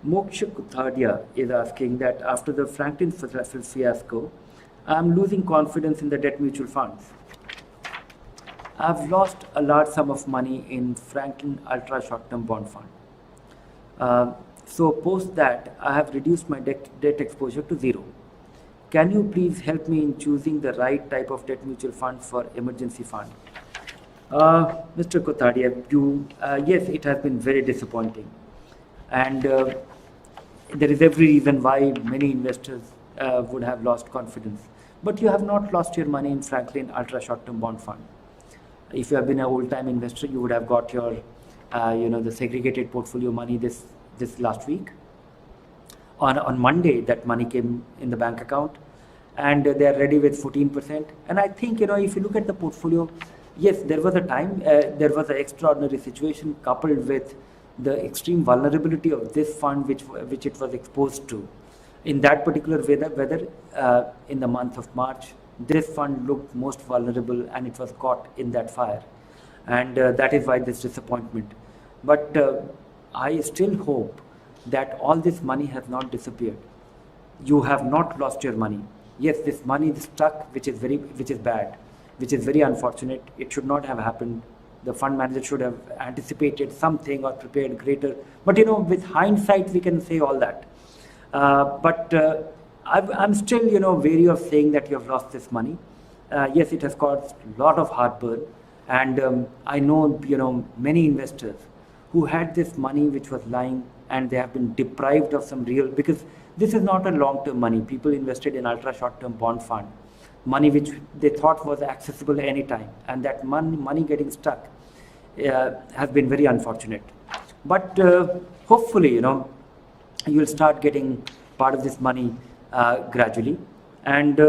Moksha Kuthadia is asking that after the Franklin fiasco, I'm losing confidence in the debt mutual funds. I've lost a large sum of money in Franklin Ultra Short-Term Bond Fund. So post that, I have reduced my debt exposure to zero. Can you please help me in choosing the right type of debt mutual fund for emergency fund? Mr. Kothadia, yes, it has been very disappointing. And there is every reason why many investors would have lost confidence. But you have not lost your money in Franklin Ultra Short-Term Bond Fund. If you have been an old-time investor, you would have got your, the segregated portfolio money this last week. On Monday, that money came in the bank account, and they are ready with 14%. And I think, if you look at the portfolio, yes, there was a time, there was an extraordinary situation coupled with the extreme vulnerability of this fund, which it was exposed to. In that particular weather, in the month of March, this fund looked most vulnerable, and it was caught in that fire. And that is why this disappointment. But I still hope that all this money has not disappeared. You have not lost your money. Yes, this money is stuck, which is bad, which is very unfortunate. It should not have happened. The fund manager should have anticipated something or prepared greater. But with hindsight, we can say all that. I'm still, wary of saying that you have lost this money. Yes, it has caused a lot of heartburn, and I know, many investors who had this money which was lying, and they have been deprived of some real, because this is not a long-term money. People invested in ultra short-term bond fund, money which they thought was accessible anytime, and that money getting stuck has been very unfortunate. But hopefully, you'll start getting part of this money gradually. And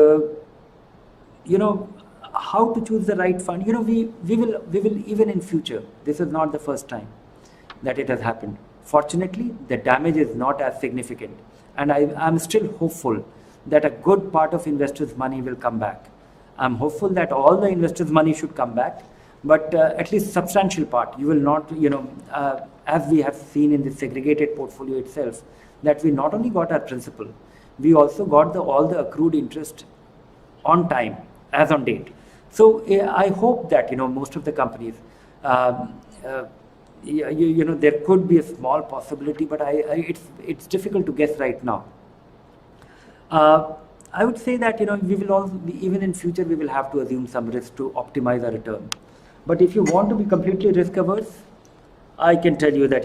how to choose the right fund? We will even in future. This is not the first time that it has happened. Fortunately, the damage is not as significant, and I'm still hopeful that a good part of investors' money will come back. I'm hopeful that all the investors' money should come back, but at least substantial part. You will not, as we have seen in the segregated portfolio itself, that we not only got our principal, we also got all the accrued interest on time, as on date. So I hope that most of the companies, there could be a small possibility, but it's difficult to guess right now. I would say that we will also, even in future, we will have to assume some risk to optimize our return. But if you want to be completely risk averse, I can tell you that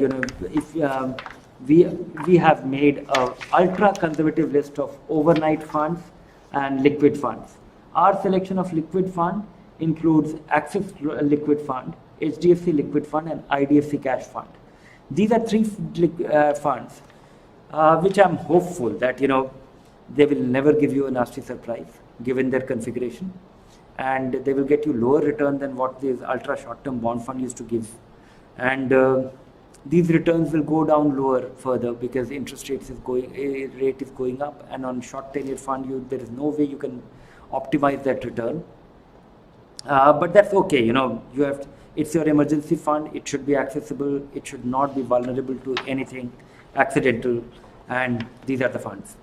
if we have made an ultra conservative list of overnight funds and liquid funds. Our selection of liquid fund includes Axis Liquid Fund, HDFC Liquid Fund, and IDFC Cash Fund. These are three funds which I'm hopeful that they will never give you a nasty surprise given their configuration, and they will get you lower return than what this ultra short-term bond fund used to give. And these returns will go down lower further because interest rate is going up, and on short tenure fund there is no way you can optimize that return. But that's okay. It's your emergency fund. It should be accessible. It should not be vulnerable to anything accidental, and these are the funds.